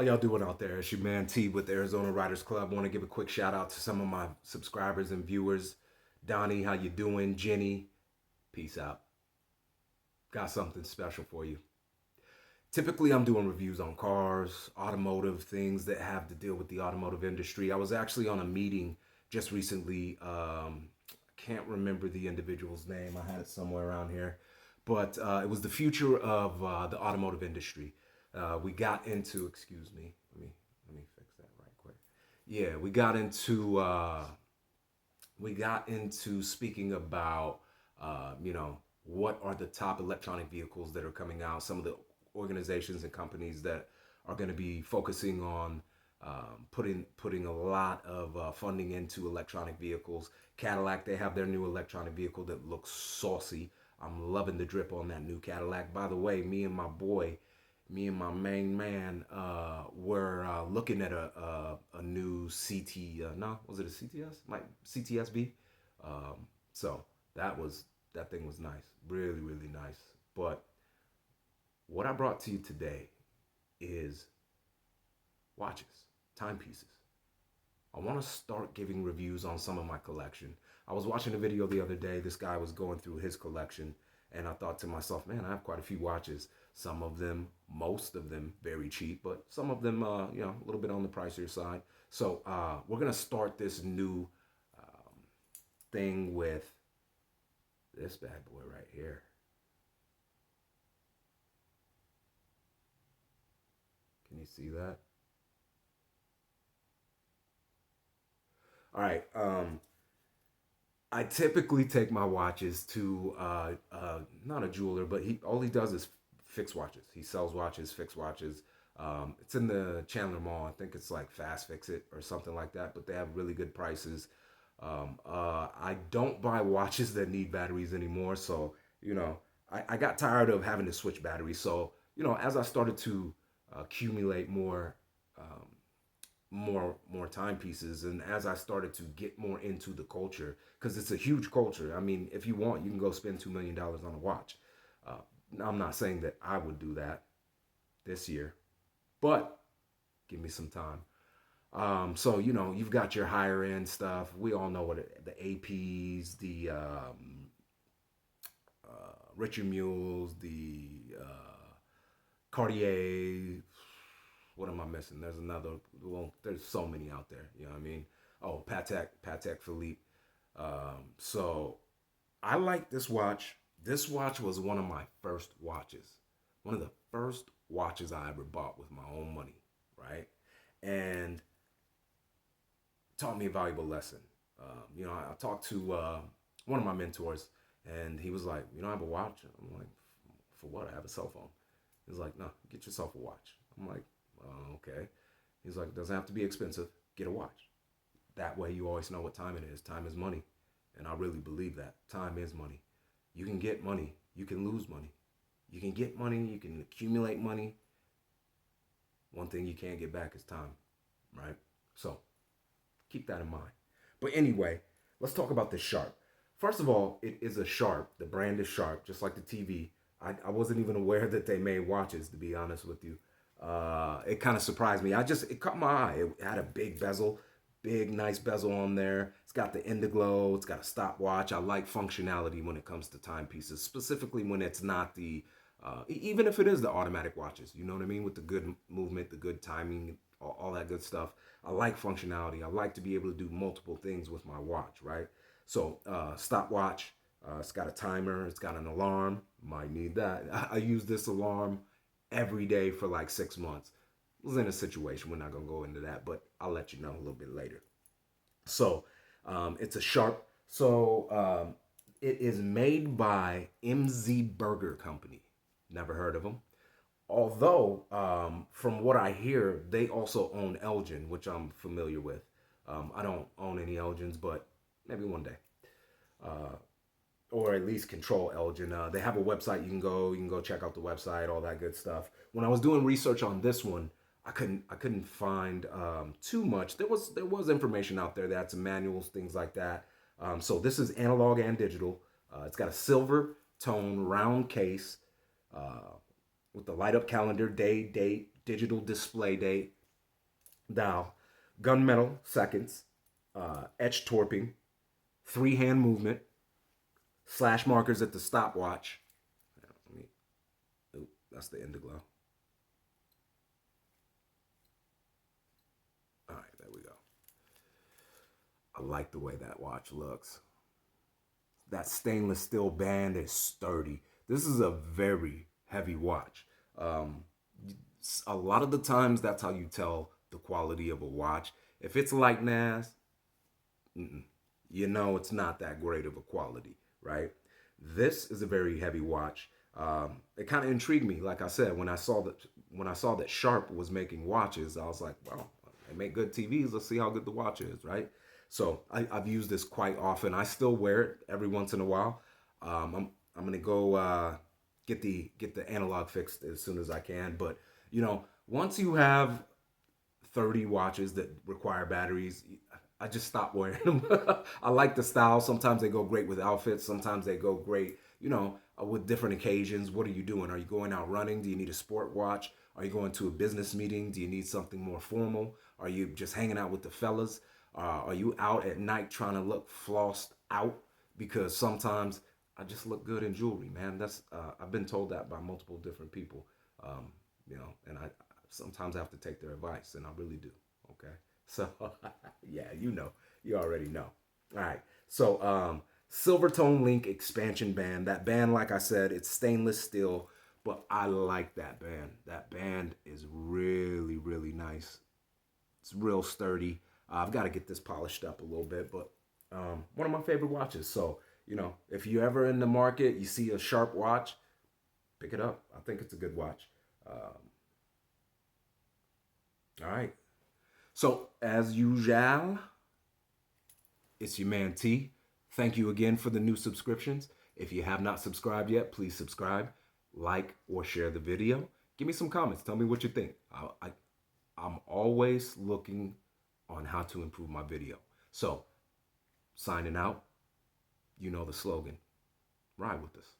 How y'all doing out there? It's your man T with the Arizona Writers Club. I want to give a quick shout out to some of my subscribers and viewers. Donnie, how you doing? Jenny, peace out. Got something special for you. Typically, I'm doing reviews on cars, automotive things that have to deal with the automotive industry. I was actually on a meeting just recently. I can't remember the individual's name. I had it somewhere around here, but it was the future of the automotive industry. We got into, excuse me, let me fix that right quick. Yeah, we got into speaking about, what are the top electronic vehicles that are coming out, some of the organizations and companies that are going to be focusing on putting a lot of funding into electronic vehicles. Cadillac, they have their new electronic vehicle that looks saucy. I'm loving the drip on that new Cadillac. By the way, me and my main man were looking at a new CT. No, was it a CTS? Like CTSV. So that thing was nice, really really nice. But what I brought to you today is watches, timepieces. I want to start giving reviews on some of my collection. I was watching a video the other day. This guy was going through his collection, and I thought to myself, man, I have quite a few watches. Some of them, most of them, very cheap, but some of them, a little bit on the pricier side. So we're gonna start this new um, thing with this bad boy right here. Can you see that? All right. I typically take my watches to not a jeweler, but he all he does is fix watches. He sells watches, fix watches. It's in the Chandler Mall. I think it's like Fast Fix It or something like that. But they have really good prices. I don't buy watches that need batteries anymore. So I got tired of having to switch batteries. So as I started to accumulate um, more timepieces, and as I started to get more into the culture, because it's a huge culture. I mean, if you want, you can go spend $2 million on a watch. uh, I'm not saying that I would do that this year, but give me some time. So you've got your higher end stuff. We all know the APs, the Richard Mules, the Cartier. What am I missing? There's another. Well, there's so many out there. You know what I mean? Oh, Patek Philippe. So I like this watch. This watch was one of my first watches. One of the first watches I ever bought with my own money, right? And taught me a valuable lesson. I talked to one of my mentors, and he was like, "You don't have a watch?" I'm like, "For what? I have a cell phone." He's like, "No, get yourself a watch." I'm like, "Okay." He's like, "It doesn't have to be expensive. Get a watch. That way, you always know what time it is. Time is money." And I really believe that time is money. You can get money. You can lose money. You can get money. You can accumulate money. One thing you can't get back is time, right? So keep that in mind. But anyway, let's talk about the Sharp. First of all, it is a Sharp. The brand is Sharp, just like the TV. I wasn't even aware that they made watches, to be honest with you. It kind of surprised me. It caught my eye. It had a big bezel, big nice bezel on there. It's got the Indiglo. It's got a stopwatch. I like functionality when it comes to timepieces, specifically when it's not even if it is the automatic watches. You know what I mean? With the good movement, the good timing, all that good stuff. I like functionality. I like to be able to do multiple things with my watch, right? So, stopwatch. It's got a timer. It's got an alarm. Might need that. I use this alarm every day for like 6 months. I was in a situation. We're not gonna go into that, but I'll let you know a little bit later. So, it's a Sharp. So, it is made by MZ Burger Company. Never heard of them. Although, from what I hear, they also own Elgin, which I'm familiar with. I don't own any Elgins, but maybe one day, uh, or at least control Elgin. They have a website. You can go check out the website, all that good stuff. When I was doing research on this one, I couldn't find too much. There was information out there that had some manuals, things like that. So this is analog and digital. It's got a silver tone round case. Uh, with the light up calendar, day, date, digital display date, dial, gunmetal seconds, etch torping, three hand movement, slash markers at the stopwatch. That's the Indiglo. All right, there we go. I like the way that watch looks. That stainless steel band is sturdy. This is a very heavy watch. Um, a lot of the times, that's how you tell the quality of a watch. If it's light NAS, you know it's not that great of a quality, right? This is a very heavy watch. It kind of intrigued me. Like I said, when I saw that Sharp was making watches, I was like, well, they make good TVs. Let's see how good the watch is, right? So I've used this quite often. I still wear it every once in a while. I'm gonna go get the analog fixed as soon as I can. But once you have 30 watches that require batteries, I just stop wearing them. I like the style. Sometimes they go great with outfits. Sometimes they go great, with different occasions. What are you doing? Are you going out running? Do you need a sport watch? Are you going to a business meeting? Do you need something more formal? Are you just hanging out with the fellas? Are you out at night trying to look flossed out? Because sometimes I just look good in jewelry, man. That's I've been told that by multiple different people. And I sometimes have to take their advice, and I really do. Okay, so yeah, you already know. All right, so Silvertone Link expansion band. That band, like I said, it's stainless steel, but I like that band. That band is really, really nice. It's real sturdy. I've got to get this polished up a little bit, but one of my favorite watches. So, if you're ever in the market, you see a Sharp watch, pick it up. I think it's a good watch. All right. So, as usual, it's your man T. Thank you again for the new subscriptions. If you have not subscribed yet, please subscribe, like, or share the video. Give me some comments. Tell me what you think. I'm always looking on how to improve my video. So, signing out, you know the slogan. Ride with us.